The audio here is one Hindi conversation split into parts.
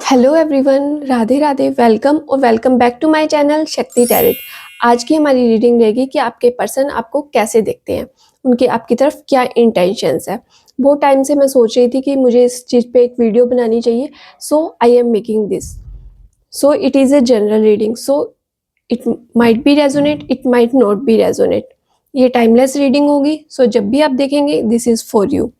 Hello everyone, Radhe Radhe. Welcome और welcome back to my channel Shakti Tarot. आज की हमारी रीडिंग रहेगी कि आपके पर्सन आपको कैसे देखते हैं, उनके आपकी तरफ क्या इंटेंशंस है। बहुत टाइम से मैं सोच रही थी कि मुझे इस चीज़ पे एक वीडियो बनानी चाहिए, so I am making this. So it is a general reading, so it might be resonate, it might not be resonate. ये टाइमलेस रीडिंग होगी, सो जब भी आप देखेंगे दिस इज़ फॉर यू।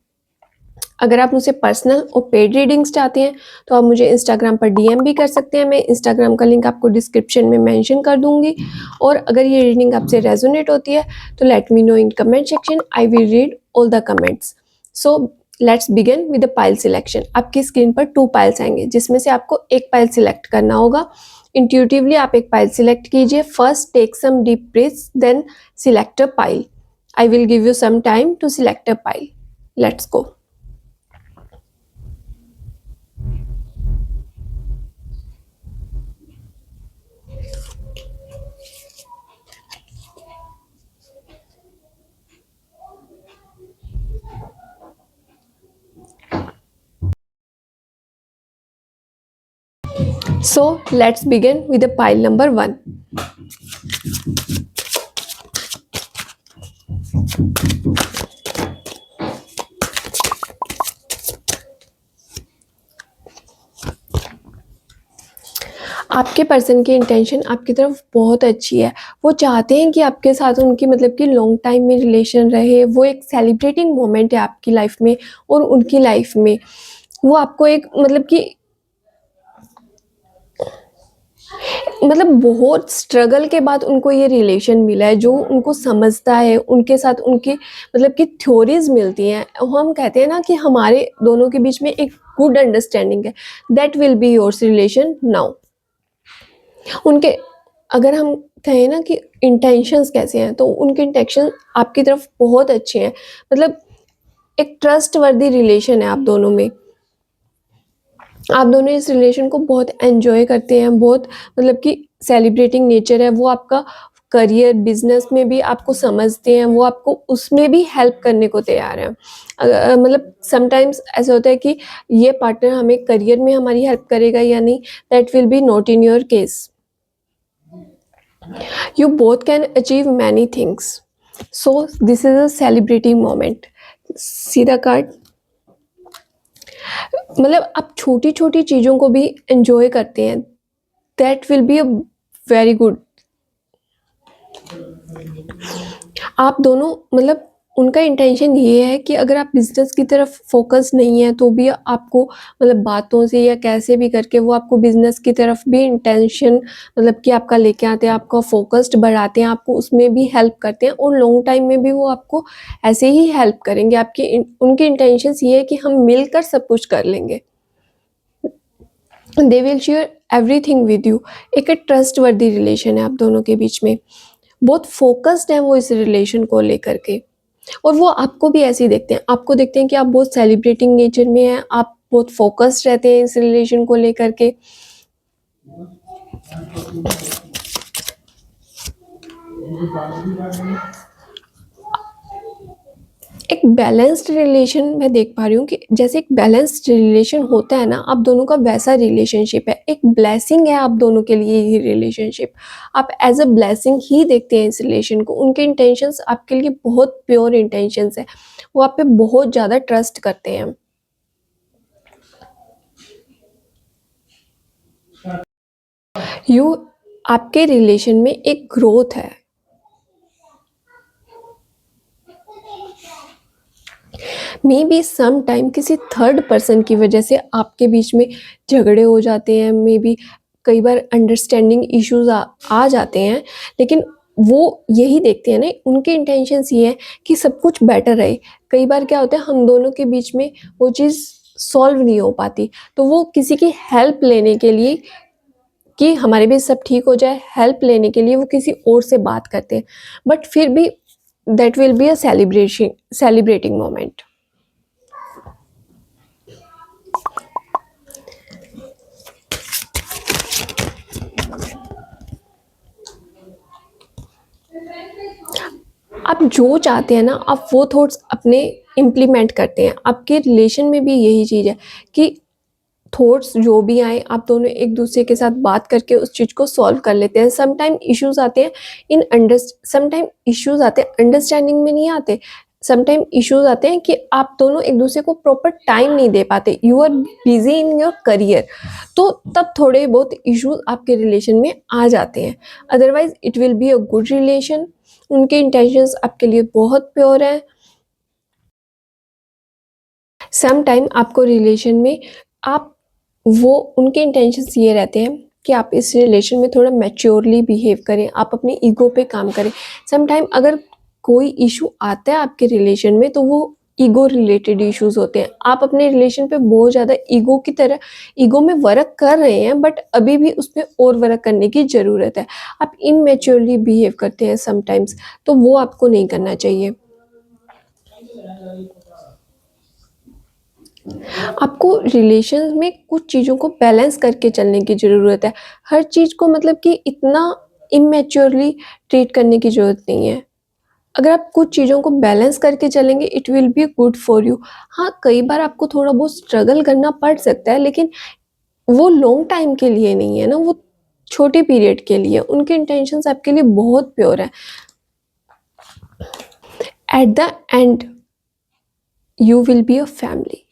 अगर आप मुझसे पर्सनल और पेड रीडिंग्स चाहते हैं तो आप मुझे इंस्टाग्राम पर डीएम भी कर सकते हैं। मैं इंस्टाग्राम का लिंक आपको डिस्क्रिप्शन में मेंशन कर दूंगी। और अगर ये रीडिंग आपसे रेजोनेट होती है तो late me know in comment section, I will read all the comments. So let's begin with the pile selection. आपकी स्क्रीन पर 2 पाइल्स आएंगे जिसमें से आपको एक पाइल सिलेक्ट करना होगा। इंट्यूटिवली आप एक पाइल सिलेक्ट कीजिए। First take some deep breaths, then select a pile. I will give you some time to select a pile. Let's go. So let's begin with the pile number 1. आपके पर्सन की इंटेंशन आपकी तरफ बहुत अच्छी है। वो चाहते हैं कि आपके साथ उनकी मतलब कि लॉन्ग टाइम में रिलेशन रहे। वो एक सेलिब्रेटिंग मोमेंट है आपकी लाइफ में और उनकी लाइफ में। वो आपको एक मतलब बहुत स्ट्रगल के बाद उनको ये रिलेशन मिला है जो उनको समझता है। उनके साथ उनकी मतलब कि थ्योरीज मिलती हैं। हम कहते हैं ना कि हमारे दोनों के बीच में एक गुड अंडरस्टैंडिंग है। That will be yours relation now. उनके अगर हम कहें ना कि इंटेंशंस कैसे हैं, तो उनके इंटेंशन आपकी तरफ बहुत अच्छे हैं। मतलब एक ट्रस्टवर्दी रिलेशन है आप दोनों में। आप दोनों इस रिलेशन को बहुत एंजॉय करते हैं। बहुत मतलब कि सेलिब्रेटिंग नेचर है। वो आपका करियर बिजनेस में भी आपको समझते हैं। वो आपको उसमें भी हेल्प करने को तैयार है। मतलब समटाइम्स ऐसा होता है कि ये पार्टनर हमें करियर में हमारी हेल्प करेगा या नहीं, that will B not in your case. You both can achieve many things. So this is a celebrating moment. See the card. मतलब आप छोटी छोटी चीज़ों को भी enjoy करते हैं। That will be a very good. आप दोनों मतलब उनका इंटेंशन ये है कि अगर आप बिजनेस की तरफ फोकस नहीं है तो भी आपको मतलब बातों से या कैसे भी करके वो आपको बिजनेस की तरफ भी इंटेंशन मतलब कि आपका लेके आते हैं। आपका फोकस्ड बढ़ाते हैं, आपको उसमें भी हेल्प करते हैं और लॉन्ग टाइम में भी वो आपको ऐसे ही हेल्प करेंगे। उनकी इंटेंशंस ये है कि हम मिलकर सब कुछ कर लेंगे। They will share everything with you. एक ट्रस्ट वर्दी रिलेशन है आप दोनों के बीच में। बहुत फोकस्ड हैं वो इस रिलेशन को लेकर के। और वो आपको भी ऐसे ही देखते हैं। आपको देखते हैं कि आप बहुत सेलिब्रेटिंग नेचर में हैं। आप बहुत फोकस्ड रहते हैं इस रिलेशन को लेकर के। एक बैलेंस्ड रिलेशन मैं देख पा रही हूँ कि जैसे एक बैलेंस्ड रिलेशन होता है ना, आप दोनों का वैसा रिलेशनशिप है। एक ब्लेसिंग है आप दोनों के लिए ये रिलेशनशिप। आप एज अ ब्लेसिंग ही देखते हैं इस रिलेशन को। उनके इंटेंशंस आपके लिए बहुत प्योर इंटेंशंस है। वो आप पे बहुत ज़्यादा ट्रस्ट करते हैं। आपके रिलेशन में एक ग्रोथ है। मे बी सम टाइम किसी थर्ड पर्सन की वजह से आपके बीच में झगड़े हो जाते हैं। मे बी कई बार अंडरस्टैंडिंग इश्यूज आ जाते हैं। लेकिन वो यही देखते हैं ना, उनके इंटेंशंस ये है कि सब कुछ बेटर रहे। कई बार क्या होता है, हम दोनों के बीच में वो चीज़ सॉल्व नहीं हो पाती, तो वो किसी की हेल्प लेने के लिए कि हमारे बीच सब ठीक हो जाए, हेल्प लेने के लिए वो किसी और से बात करते हैं। बट फिर भी that will be a celebrating moment. आप जो चाहते हैं ना, आप वो थॉट्स अपने इम्प्लीमेंट करते हैं। आपके रिलेशन में भी यही चीज़ है कि थॉट्स जो भी आए आप दोनों एक दूसरे के साथ बात करके उस चीज़ को सॉल्व कर लेते हैं। समटाइम इश्यूज़ आते हैं समटाइम इश्यूज़ आते हैं अंडरस्टैंडिंग में नहीं आते। समटाइम इश्यूज़ आते हैं कि आप दोनों एक दूसरे को प्रॉपर टाइम नहीं दे पाते। You are busy in your career, तो तब थोड़े बहुत इश्यूज़ आपके रिलेशन में आ जाते हैं। Otherwise it will be a good relation. उनके इंटेंशंस आपके लिए बहुत प्योर हैं। सम टाइम आपको रिलेशन में आप वो उनके इंटेंशंस ये रहते हैं कि आप इस रिलेशन में थोड़ा मैच्योरली बिहेव करें, आप अपने ईगो पे काम करें। सम टाइम अगर कोई इशू आता है आपके रिलेशन में तो वो ईगो रिलेटेड इश्यूज होते हैं। आप अपने रिलेशन पे बहुत ज़्यादा ईगो में वर्क कर रहे हैं, बट अभी भी उस पर और वर्क करने की ज़रूरत है। आप इनमेच्योरली बिहेव करते हैं समटाइम्स, तो वो आपको नहीं करना चाहिए। आपको रिलेशन में कुछ चीज़ों को बैलेंस करके चलने की ज़रूरत है। हर चीज़ को मतलब कि इतना इमैच्योरली ट्रीट करने की ज़रूरत नहीं है। अगर आप कुछ चीज़ों को बैलेंस करके चलेंगे it will be good for you. हाँ, कई बार आपको थोड़ा बहुत स्ट्रगल करना पड़ सकता है, लेकिन वो लॉन्ग टाइम के लिए नहीं है ना, वो छोटे पीरियड के लिए। उनके इंटेंशंस आपके लिए बहुत प्योर हैं। Eight the and you will be a family.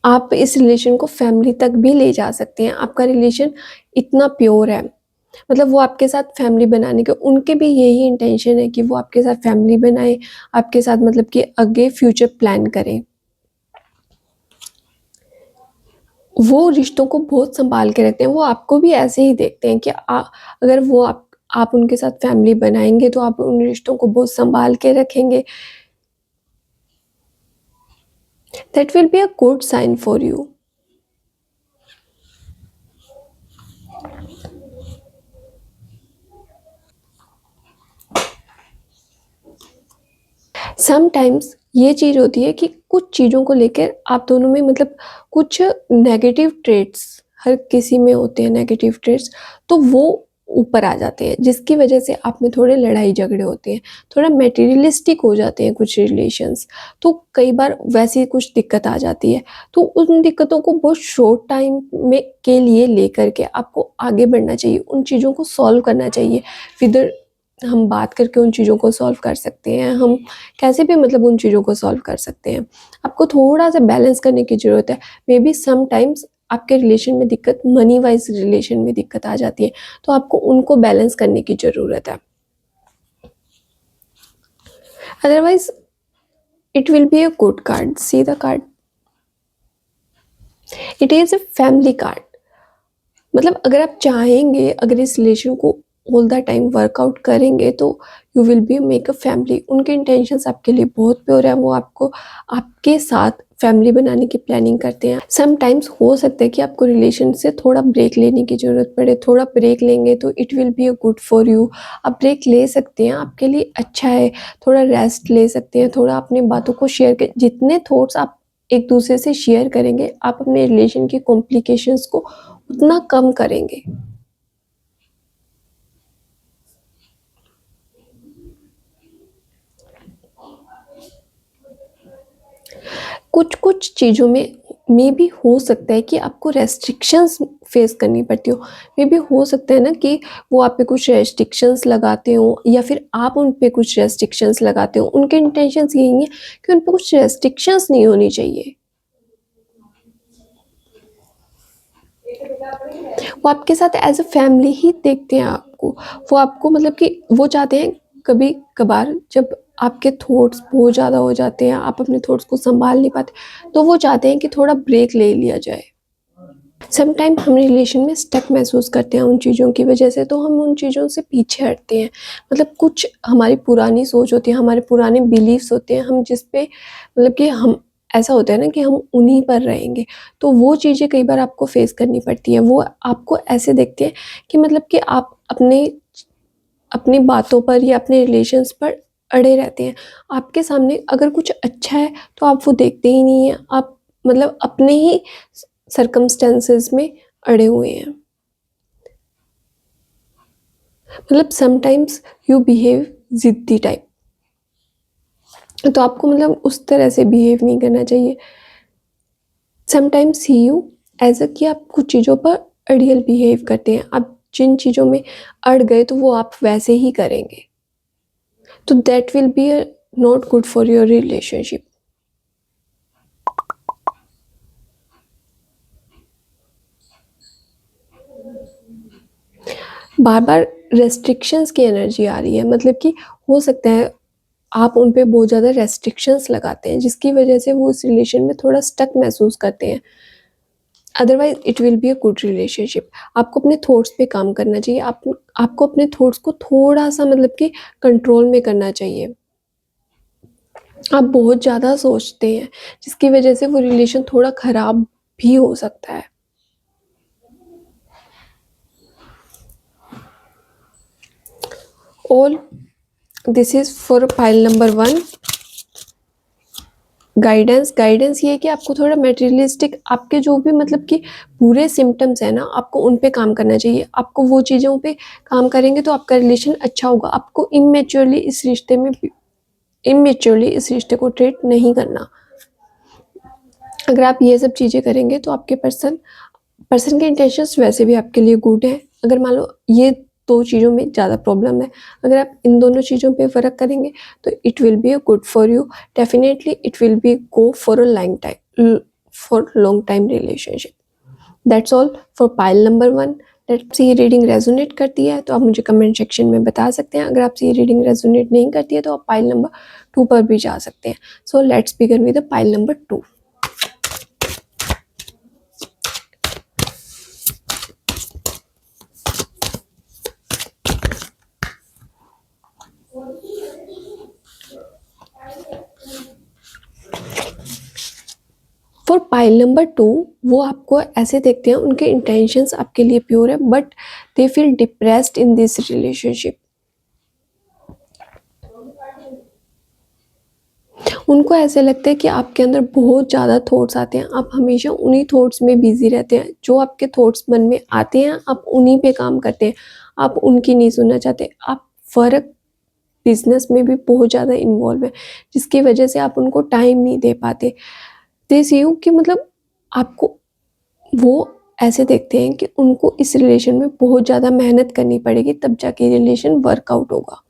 आप इस रिलेशन को फैमिली तक भी ले जा सकते हैं। आपका रिलेशन इतना प्योर है, मतलब वो आपके साथ फैमिली बनाने के उनके भी यही इंटेंशन है कि वो आपके साथ फैमिली बनाए, आपके साथ मतलब कि आगे फ्यूचर प्लान करें। वो रिश्तों को बहुत संभाल के रखते हैं। वो आपको भी ऐसे ही देखते हैं कि अगर वो आप उनके साथ फैमिली बनाएंगे तो आप उन रिश्तों को बहुत संभाल के रखेंगे। That will be a good sign for you. Sometimes ये चीज़ होती है कि कुछ चीज़ों को लेकर आप दोनों में मतलब कुछ नेगेटिव ट्रेट्स हर किसी में होते हैं नेगेटिव ट्रेट्स, तो वो ऊपर आ जाते हैं जिसकी वजह से आप में थोड़े लड़ाई झगड़े होते हैं, थोड़ा मटेरियलिस्टिक हो जाते हैं कुछ रिलेशंस। तो कई बार वैसी कुछ दिक्कत आ जाती है, तो उन दिक्कतों को बहुत शॉर्ट टाइम में के लिए लेकर के आपको आगे बढ़ना चाहिए, उन चीज़ों को सॉल्व करना चाहिए। फिर हम बात करके उन चीज़ों को सॉल्व कर सकते हैं, हम कैसे भी मतलब उन चीज़ों को सॉल्व कर सकते हैं। आपको थोड़ा-सा बैलेंस करने की ज़रूरत है। मे बी समटाइम्स आपके रिलेशन में दिक्कत मनी वाइज़ रिलेशन में दिक्कत आ जाती है, तो आपको उनको बैलेंस करने की ज़रूरत है। Otherwise it will be a good card. See the card. It is a family card. मतलब अगर आप चाहेंगे, अगर इस रिलेशन को ऑल द टाइम वर्कआउट करेंगे तो you will be make a family. उनके इंटेंशंस आपके लिए बहुत प्योर है, वो आपको आपके साथ फैमिली बनाने की प्लानिंग करते हैं। समटाइम्स हो सकता है कि आपको रिलेशन से थोड़ा ब्रेक लेने की ज़रूरत पड़े, थोड़ा ब्रेक लेंगे तो it will be a good for you. आप ब्रेक ले सकते हैं, आपके लिए अच्छा है। थोड़ा रेस्ट ले सकते हैं, थोड़ा अपनी बातों को शेयर कर जितने थॉट्स आप एक दूसरे से शेयर करेंगे, आप अपने रिलेशन की कॉम्प्लिकेशंस को उतना कम करेंगे। कुछ-कुछ चीज़ों में मे बी हो सकता है कि आपको रेस्ट्रिक्शंस फेस करनी पड़ती हो। मे बी हो सकता है ना कि वो आप पे कुछ रेस्ट्रिक्शंस लगाते हों या फिर आप उन पे कुछ रेस्ट्रिक्शंस लगाते हो। उनके इंटेंशंस यही हैं कि उन पे कुछ रेस्ट्रिक्शंस नहीं होनी चाहिए। वो आपके साथ एज़ अ फैमिली ही देखते हैं आपको। वो आपको मतलब कि वो चाहते हैं कभी-कभार जब आपके थॉट्स बहुत ज़्यादा हो जाते हैं, आप अपने थॉट्स को सँभाल नहीं पाते, तो वो चाहते हैं कि थोड़ा ब्रेक ले लिया जाए। समटाइम हम रिलेशन में स्टक महसूस करते हैं उन चीज़ों की वजह से, तो हम उन चीज़ों से पीछे हटते हैं। मतलब कुछ हमारी पुरानी सोच होती है, हमारे पुराने बिलीफ्स होते हैं, हम जिस पे मतलब कि हम ऐसा होता है ना कि हम उन्हीं पर रहेंगे। तो वो चीज़ें कई बार आपको फेस करनी पड़ती हैं। वो आपको ऐसे देखते हैं कि मतलब कि आप अपनी बातों पर या अपने रिलेशंस पर अड़े रहते हैं। आपके सामने अगर कुछ अच्छा है तो आप वो देखते ही नहीं हैं। आप मतलब अपने ही सर्कमस्टेंसेस में अड़े हुए हैं। मतलब समटाइम्स यू बिहेव ज़िद्दी टाइप। तो आपको मतलब उस तरह से बिहेव नहीं करना चाहिए। Sometimes see you as a कि आप कुछ चीज़ों पर अड़ियल बिहेव करते हैं। आप जिन चीज़ों में अड़ गए तो वो आप वैसे ही करेंगे। तो that will B not good for your relationship. बार-बार रेस्ट्रिक्शंस की एनर्जी आ रही है, मतलब कि हो सकता है आप उन पे बहुत ज़्यादा रेस्ट्रिक्शंस लगाते हैं, जिसकी वजह से वो उस रिलेशन में थोड़ा स्टक महसूस करते हैं। Otherwise it will be a good relationship. आपको अपने थॉट्स पे काम करना चाहिए। आपको अपने थॉट्स को थोड़ा-सा मतलब कि कंट्रोल में करना चाहिए। आप बहुत ज़्यादा सोचते हैं, जिसकी वजह से वो रिलेशन थोड़ा ख़राब भी हो सकता है। All this is for pile number 1। Guidance ये है कि आपको थोड़ा मटेरियलिस्टिक, आपके जो भी मतलब कि बुरे सिम्पटम्स हैं ना, आपको उन पे काम करना चाहिए। आपको वो चीज़ों पे काम करेंगे तो आपका रिलेशन अच्छा होगा। आपको इमेच्योरली इस रिश्ते को ट्रीट नहीं करना। अगर आप ये सब चीज़ें करेंगे तो आपके पर्सन के इंटेंशंस वैसे भी आपके लिए गुड हैं। अगर मान लो ये 2 चीज़ों में ज़्यादा प्रॉब्लम है, अगर आप इन दोनों चीज़ों पे वर्क करेंगे तो it will be a good for you. Definitely it will be go for long time relationship. That's all for pile number 1। आपसे ये रीडिंग रेजोनेट करती है तो आप मुझे कमेंट सेक्शन में बता सकते हैं। अगर आपसे ये रीडिंग रेजोनेट नहीं करती है तो आप पाइल नंबर 2 पर भी जा सकते हैं। So let's begin with pile number 2। For pile number 2, वो आपको ऐसे देखते हैं, उनके इंटेंशंस आपके लिए प्योर है but they feel depressed in this relationship. उनको ऐसे लगता है कि आपके अंदर बहुत ज़्यादा थॉट्स आते हैं, आप हमेशा उन्हीं थॉट्स में बिजी रहते हैं। जो आपके थॉट्स मन में आते हैं आप उन्हीं पे काम करते हैं, आप उनकी नहीं सुनना चाहते। आप वर्क बिजनेस में भी बहुत ज़्यादा इन्वॉल्व है, जिसकी वजह से आप उनको टाइम नहीं दे पाते। दे सी यू कि मतलब आपको वो ऐसे देखते हैं कि उनको इस रिलेशन में बहुत ज़्यादा मेहनत करनी पड़ेगी तब जाके रिलेशन वर्कआउट होगा।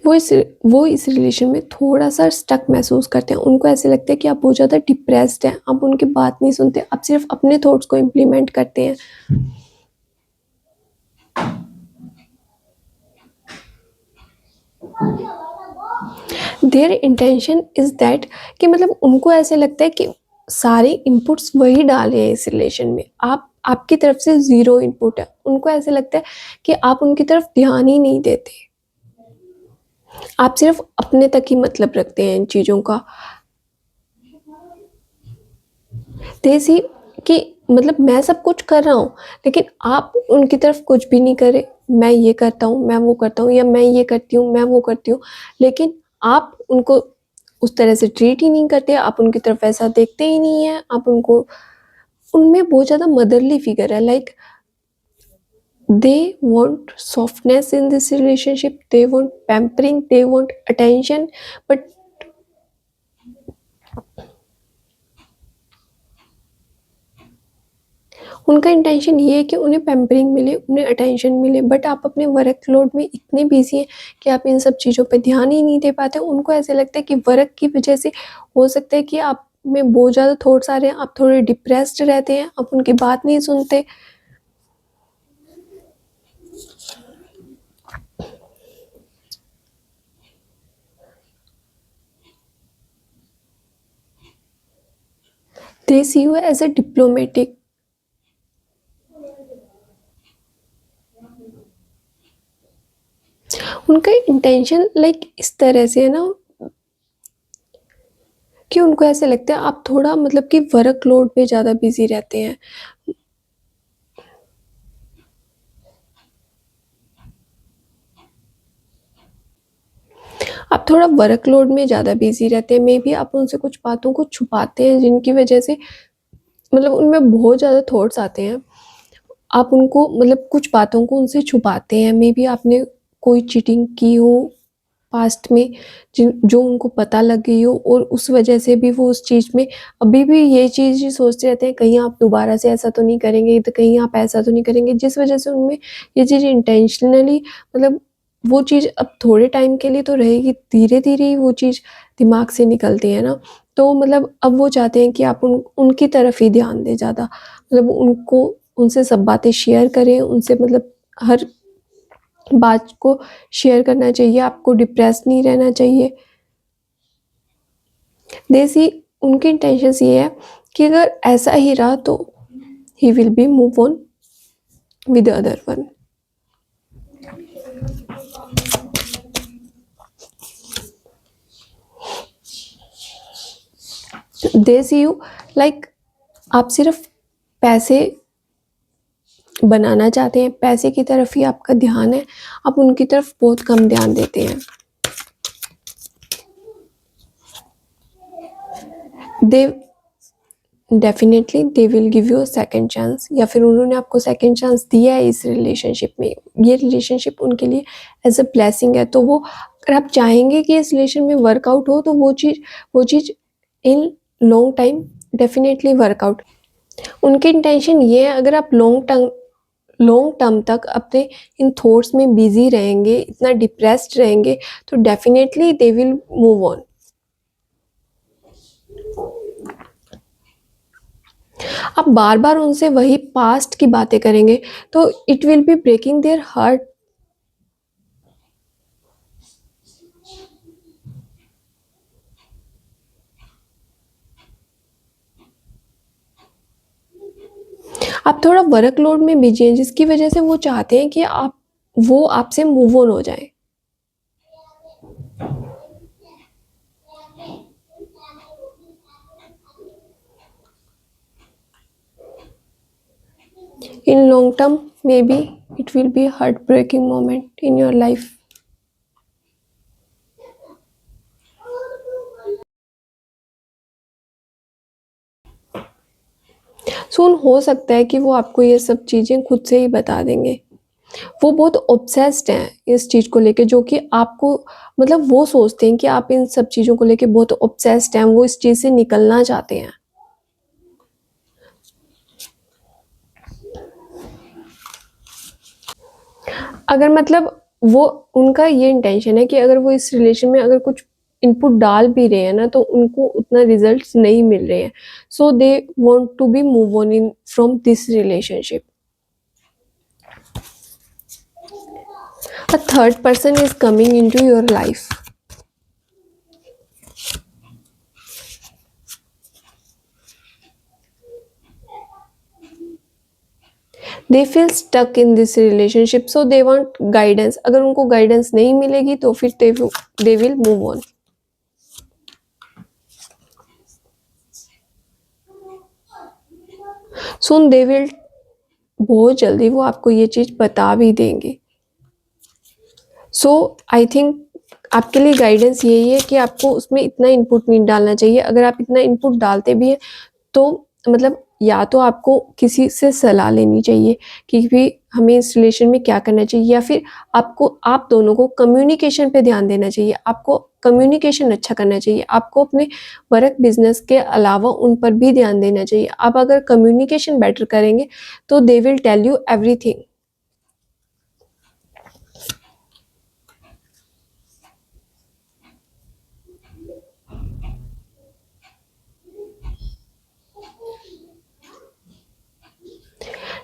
वो इस रिलेशन में थोड़ा-सा स्टक महसूस करते हैं। उनको ऐसे लगता है कि आप बहुत ज़्यादा डिप्रेस्ड हैं, आप उनकी बात नहीं सुनते, आप सिर्फ अपने थॉट्स को इम्प्लीमेंट करते हैं। देयर इंटेंशन इज़ दैट कि मतलब उनको ऐसे लगता है कि सारे इनपुट्स वही डाल रहे हैं इस रिलेशन में। आपकी तरफ से ज़ीरो इनपुट है। उनको ऐसे लगता है कि आप उनकी तरफ ध्यान ही नहीं देते। आप सिर्फ अपने तक ही मतलब रखते हैं इन चीज़ों का। तेज़ी कि मतलब मैं सब कुछ कर रहा हूँ, लेकिन आप उनकी तरफ कुछ भी नहीं कर रहे। मैं ये करता हूँ, मैं वो करता हूँ, या मैं ये करती हूँ, मैं वो करती हूँ, लेकिन आप उनको उस तरह से ट्रीट ही नहीं करते, आप उनकी तरफ ऐसा देखते ही नहीं हैं, आप उनको उनमें बहुत ज़्यादा मदरली फिगर है, like they want softness in this relationship, they want pampering, they want attention, but उनका इंटेंशन ये है कि उन्हें पैम्परिंग मिले, उन्हें अटेंशन मिले, बट आप अपने वर्क लोड में इतने बिजी हैं कि आप इन सब चीज़ों पे ध्यान ही नहीं दे पाते। उनको ऐसे लगता है कि वर्क की वजह से हो सकता है कि आप में बहुत ज़्यादा थॉट्स आ रहे हैं, आप थोड़े डिप्रेस्ड रहते हैं, आप उनकी बात नहीं सुनते। दे see you as a diplomatic. उनका इंटेंशन लाइक इस तरह से है ना कि उनको ऐसे लगता है आप थोड़ा मतलब कि वर्क लोड पे ज़्यादा बिजी रहते हैं। आप थोड़ा वर्कलोड में ज़्यादा बिजी रहते हैं, मे बी आप उनसे कुछ बातों को छुपाते हैं जिनकी वजह से मतलब उनमें बहुत ज़्यादा थॉट्स आते हैं। आप उनको मतलब कुछ बातों को उनसे छुपाते हैं, मे बी आपने कोई चीटिंग की हो पास्ट में जो उनको पता लग गई हो, और उस वजह से भी वो उस चीज़ में अभी भी ये चीज़ ही सोचते रहते हैं, कहीं आप दोबारा से ऐसा तो नहीं करेंगे, तो कहीं आप ऐसा तो नहीं करेंगे, जिस वजह से उनमें ये चीज़ इंटेंशनली, मतलब वो चीज़ अब थोड़े टाइम के लिए तो रहेगी, धीरे-धीरे ही वो चीज़ दिमाग से निकलती है ना। तो मतलब अब वो चाहते हैं कि आप उनकी तरफ ही ध्यान दें ज़्यादा, मतलब उनको उनसे सब बातें शेयर करें, उनसे मतलब हर बात को शेयर करना चाहिए, आपको डिप्रेस नहीं रहना चाहिए। देसी उनकी इंटेंशंस ये है कि अगर ऐसा ही रहा तो he will be move on with the other one. They see you like आप सिर्फ पैसे बनाना चाहते हैं, पैसे की तरफ ही आपका ध्यान है, आप उनकी तरफ बहुत कम ध्यान देते हैं। They definitely they will give you a second chance, या फिर उन्होंने आपको सेकंड चांस दिया है इस रिलेशनशिप में। ये रिलेशनशिप उनके लिए एज अ ब्लेसिंग है, तो वो अगर आप चाहेंगे कि इस रिलेशन में वर्कआउट हो, तो वो चीज़ in long time definitely workout. उनकी इंटेंशन ये है, अगर आप लॉन्ग टर्म तक अपने इन थॉट्स में बिजी रहेंगे, इतना डिप्रेस्ड रहेंगे, तो definitely they will move on. आप बार बार उनसे वही पास्ट की बातें करेंगे, तो it will be breaking their heart. आप थोड़ा वर्कलोड में बिजी हैं, जिसकी वजह से वो चाहते हैं कि वो आपसे मूव ऑन हो जाए। In long term maybe it will be heart breaking moment in your life. सुन हो सकता है कि वो आपको ये सब चीज़ें खुद से ही बता देंगे। वो बहुत ऑब्सेस्ड हैं इस चीज़ को लेके, जो कि आपको, मतलब वो सोचते हैं कि आप इन सब चीज़ों को लेके बहुत ऑब्सेस्ड हैं, वो इस चीज़ से निकलना चाहते हैं। अगर मतलब वो, उनका ये इंटेंशन है कि अगर वो इस रिलेशन में अगर कुछ इनपुट डाल भी रहे हैं ना, तो उनको उतना रिजल्ट्स नहीं मिल रहे हैं, so they want to be move on in from this relationship. A third person is coming into your life. They feel stuck in this relationship, so they want guidance. अगर उनको guidance नहीं मिलेगी, तो फिर they will move on. Soon they will, बहुत जल्दी वो आपको ये चीज़ बता भी देंगे। सो आई थिंक आपके लिए गाइडेंस यही है कि आपको उसमें इतना इनपुट नहीं डालना चाहिए। अगर आप इतना इनपुट डालते भी हैं, तो मतलब या तो आपको किसी से सलाह लेनी चाहिए कि भी हमें इस रिलेशन में क्या करना चाहिए, या फिर आप दोनों को कम्युनिकेशन पे ध्यान देना चाहिए। आपको कम्युनिकेशन अच्छा करना चाहिए, आपको अपने वर्क बिजनेस के अलावा उन पर भी ध्यान देना चाहिए। आप अगर कम्युनिकेशन बेटर करेंगे, तो they will tell you everything.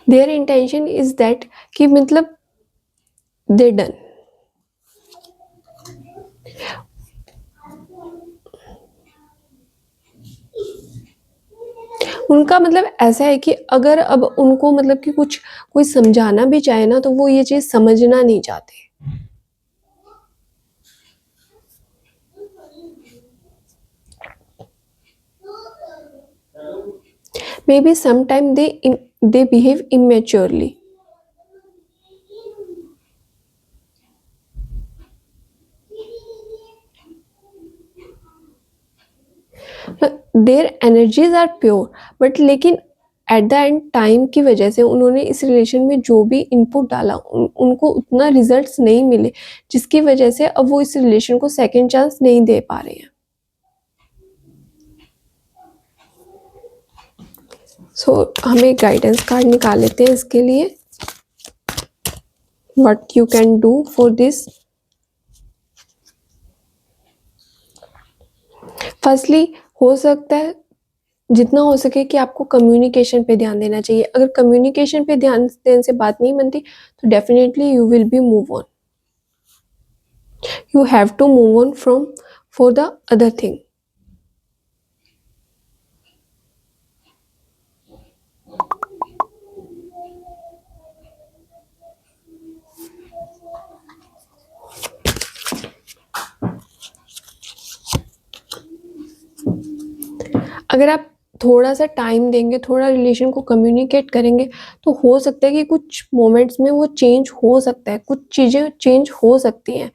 Their intention is that कि मतलब दे डन। उनका मतलब ऐसा है कि अगर अब उनको मतलब कि कुछ कोई समझाना भी चाहे ना, तो वो ये चीज़ समझना नहीं चाहते। Maybe sometime they behave immaturely. Their energies are pure, but लेकिन एट द एंड टाइम की वजह से उन्होंने इस रिलेशन में जो भी इनपुट डाला उनको उतना रिजल्ट्स नहीं मिले, जिसकी वजह से अब वो इस रिलेशन को सेकंड चांस नहीं दे पा रहे हैं। हम एक गाइडेंस कार्ड निकाल लेते हैं इसके लिए। What you can do for this. Firstly हो सकता है जितना हो सके कि आपको कम्युनिकेशन पे ध्यान देना चाहिए। अगर कम्युनिकेशन पे ध्यान देने से बात नहीं बनती तो definitely you will be move on. You have to move on from for the other thing. अगर आप थोड़ा सा टाइम देंगे, थोड़ा रिलेशन को कम्युनिकेट करेंगे तो हो सकता है कि कुछ मोमेंट्स में वो चेंज हो सकता है, कुछ चीज़ें चेंज हो सकती हैं।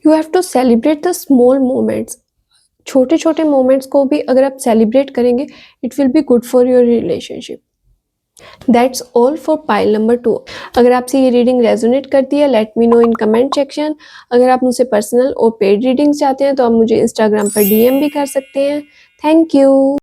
You have to celebrate the small moments. छोटे छोटे मोमेंट्स को भी अगर आप सेलिब्रेट करेंगे it will be good for your relationship. That's all for pile number 2। अगर आपसे ये रीडिंग रेजोनेट करती है let me know in comment section. अगर आप मुझसे पर्सनल और पेड रीडिंग चाहते हैं तो आप मुझे इंस्टाग्राम पर DM भी कर सकते हैं। Thank you.